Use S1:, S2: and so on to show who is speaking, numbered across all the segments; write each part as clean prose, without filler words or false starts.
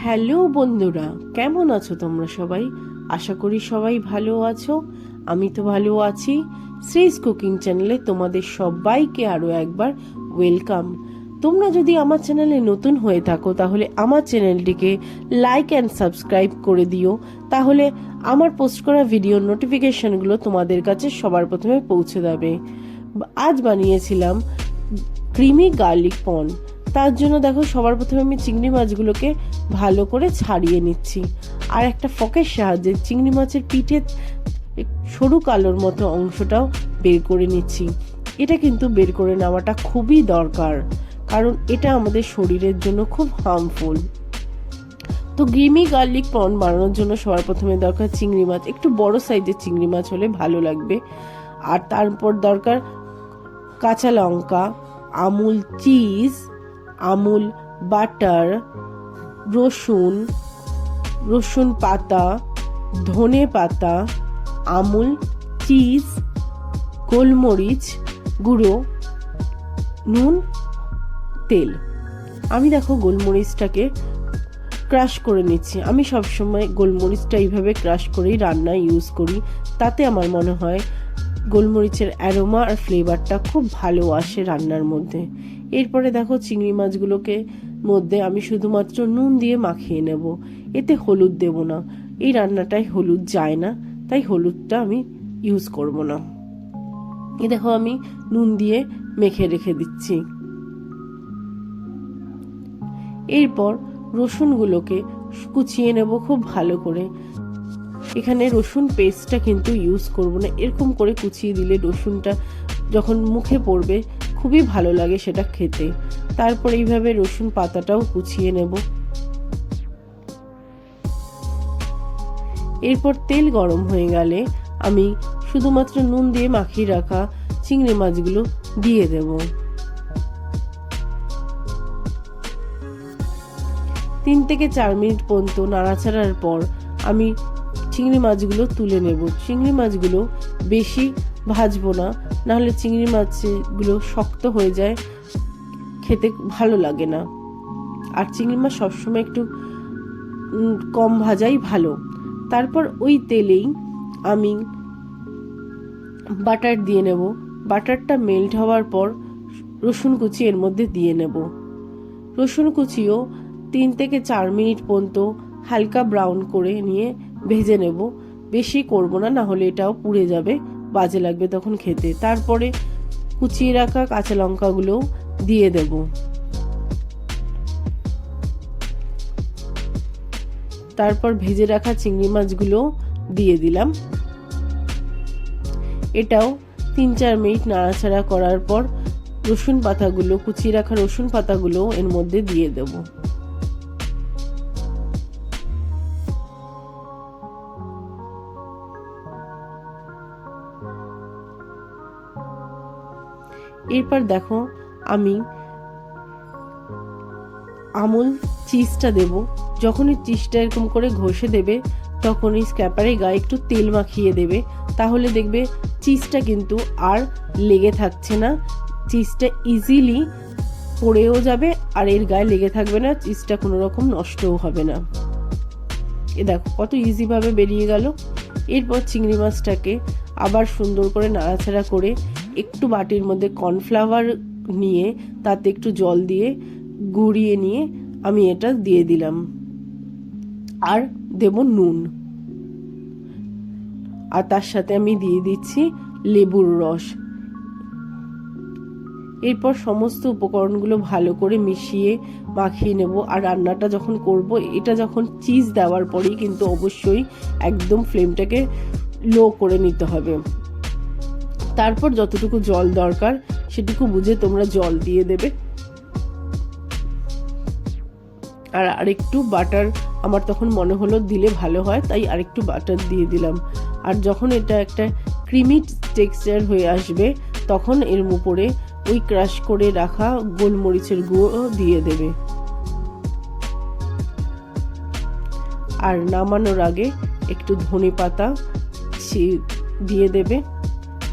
S1: Hello বন্ধুরা, কেমন আছো তোমরা সবাই? আশা করি সবাই ভালো আছো। আমি তো ভালো আছি। শ্রীজ কুকিং চ্যানেলে তোমাদের সবাইকে আরও একবার ওয়েলকাম। তোমরা যদি আমার চ্যানেলে নতুন হয়ে থাকো তাহলে আমার চ্যানেলটিকে লাইক অ্যান্ড সাবস্ক্রাইব করে দিও, তাহলে আমার পোস্ট করা ভিডিওর নোটিফিকেশনগুলো তোমাদের কাছে সবার প্রথমে পৌঁছে যাবে। আজ বানিয়েছিলাম ক্রিমি গার্লিক পন। তার জন্য দেখো, সবার প্রথমে আমি চিংড়ি মাছগুলোকে ভালো করে ছাড়িয়ে নিচ্ছি, আর একটা ফকের সাহায্যে চিংড়ি মাছের পিঠের সরু কালোর মতো অংশটাও বের করে নিচ্ছি। এটা কিন্তু বের করে নেওয়াটা খুবই দরকার, কারণ এটা আমাদের শরীরের জন্য খুব হার্মফুল। তো ক্রিমি গার্লিক প্রন বানানোর জন্য সবার প্রথমে দরকার চিংড়ি মাছ। একটু বড় সাইজের চিংড়ি মাছ হলে ভালো লাগবে। আর তারপর দরকার কাঁচা লঙ্কা, আমুল চিজ, আমুল বাটার, রসুন পাতা, ধনে পাতা, আমুল চিজ, গোলমরিচ গুঁড়ো, নুন, তেল। আমি দেখো গোলমরিচটাকে ক্রাশ করে নিচ্ছি। আমি সবসময় গোলমরিচটা এইভাবে ক্রাশ করেই রান্নায় ইউজ করি, তাতে আমার মনে হয় গোলমরিচের অ্যারোমা আর ফ্লেভারটা খুব ভালো আসে রান্নার মধ্যে। এরপরে দেখো চিংড়ি মাছগুলোকে মধ্যে আমি শুধুমাত্র নুন দিয়ে মাখিয়ে নেব, এতে হলুদ দেব না। এই রান্নাটায় হলুদ যায় না, তাই হলুদটা আমি ইউজ করব না। এই দেখো আমি নুন দিয়ে মেখে রেখে দিচ্ছি। এরপর রসুনগুলোকে কুচিয়ে নেব খুব ভালো করে। এখানে রসুন পেস্টটা কিন্তু ইউজ করব না, এরকম করে কুচিয়ে দিলে রসুনটা যখন মুখে পড়বে খুবই ভালো লাগে সেটা খেতে। তারপর এইভাবে রসুন পাতাটাও কুচিয়ে নেব। এরপর তেল গরম হয়ে গেলে আমি শুধুমাত্র নুন দিয়ে মাখিয়ে রাখা চিংড়ি মাছগুলো দিয়ে দেব। 3 থেকে 4 মিনিট পর্যন্ত নাড়াচাড়ার পর আমি চিংড়ি মাছগুলো তুলে নেব। চিংড়ি মাছগুলো বেশি ভাজবো না, নাহলে চিংড়ি মাছগুলো শক্ত হয়ে যায়, খেতে ভালো লাগে না। আর চিংড়ি মাছ সবসময় একটু কম ভাজাই ভালো। তারপর ওই তেলেই আমি বাটার দিয়ে নেব। বাটারটা মেল্ট হওয়ার পর রসুন কুচি এর মধ্যে দিয়ে নেব। রসুন কুচিও 3 থেকে 4 মিনিট পর্যন্ত হালকা ব্রাউন করে নিয়ে ভেজে নেব। বেশি করব না, না হলে এটাও পুড়ে যাবে, বাজে লাগবে তখন খেতে। তারপরে কুচিয়ে রাখা কাঁচা লঙ্কাগুলো দিয়ে দেব। তারপর ভেজে রাখা চিংড়ি মাছগুলো দিয়ে দিলাম। এটাও 3-4 মিনিট নাড়াচাড়া করার পর কুচিয়ে রাখা রসুন পাতাগুলো এর মধ্যে দিয়ে দেব। এরপর দেখো আমি আমুল চিজটা দেব। যখন এই চিজটা এরকম করে ঘষে দেবে তখন এই স্ক্র্যাপারের গায়ে একটু তেল মাখিয়ে দেবে, তাহলে দেখবে চিজটা কিন্তু আর লেগে থাকছে না। চিজটা ইজিলি পড়েও যাবে আর এর গায়ে লেগে থাকবে না, চিজটা কোনো রকম নষ্টও হবে না। এ দেখো কত ইজি ভাবে বেরিয়ে গেল। এরপর চিংড়ি মাছটাকে আবার সুন্দর করে নাড়াচাড়া করে একটু বাটির মধ্যে কর্নফ্লাওয়ার নিয়ে তাতে একটু জল দিয়ে গুঁড়িয়ে নিয়ে আমি এটা দিয়ে দিলাম। আর দেব নুন, আর তার সাথে আমি দিয়ে দিচ্ছি লেবুর রস। এরপর সমস্ত উপকরণগুলো ভালো করে মিশিয়ে মাখিয়ে নেব। আর রান্নাটা যখন করব, এটা যখন চিজ দেওয়ার পরেই কিন্তু অবশ্যই একদম ফ্লেমটাকে লো করে নিতে হবে। তারপর যতটুকু জল দরকার সেটুকু বুঝে তোমরা জল দিয়ে দেবে। আর আরেকটু বাটার আমার তখন মনে হলো দিলে ভালো হয়, তাই আরেকটু বাটার দিয়ে দিলাম। আর যখন এটা একটা ক্রিমি টেক্সচার হয়ে আসবে তখন এর উপরে ওই ক্রাশ করে রাখা গোলমরিচের গুঁড়ো দিয়ে দেবে। আর নামানোর আগে একটু ধনে পাতা দিয়ে দেবে,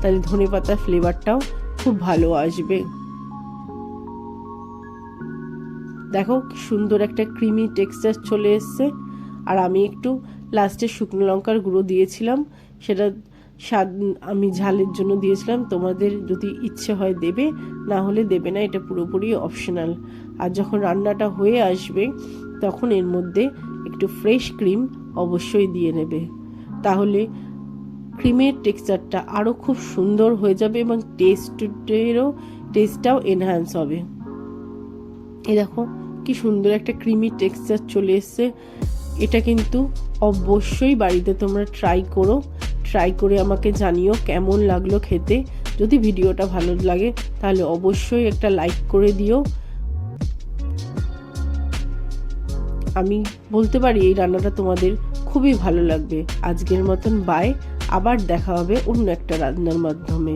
S1: তাহলে ধনে পাতার ফ্লেভারটাও খুব ভালো আসবে। দেখো কি সুন্দর একটা ক্রিমি টেক্সচার চলে এসছে। আর আমি একটু লাস্টে শুকনো লঙ্কার গুঁড়ো দিয়েছিলাম, সেটা স্বাদ আমি ঝালের জন্য দিয়েছিলাম। তোমাদের যদি ইচ্ছে হয় দেবে, না হলে দেবে না, এটা পুরোপুরি অপশনাল। আর যখন রান্নাটা হয়ে আসবে তখন এর মধ্যে একটু ফ্রেশ ক্রিম অবশ্যই দিয়ে নেবে, তাহলে ক্রিমের টেক্সচারটা আরও খুব সুন্দর হয়ে যাবে এবং টেস্টটাও এনহ্যান্স হবে। এই দেখো কি সুন্দর একটা ক্রিমি টেক্সচার চলে এসছে। এটা কিন্তু অবশ্যই বাড়িতে তোমরা ট্রাই করে আমাকে জানিও কেমন লাগলো খেতে। যদি ভিডিওটা ভালো লাগে তাহলে অবশ্যই একটা লাইক করে দিও। আমি বলতে পারি এই রান্নাটা তোমাদের খুবই ভালো লাগবে। আজকের মতন বাই, আবার দেখা হবে অন্য একটা রান্নার মাধ্যমে।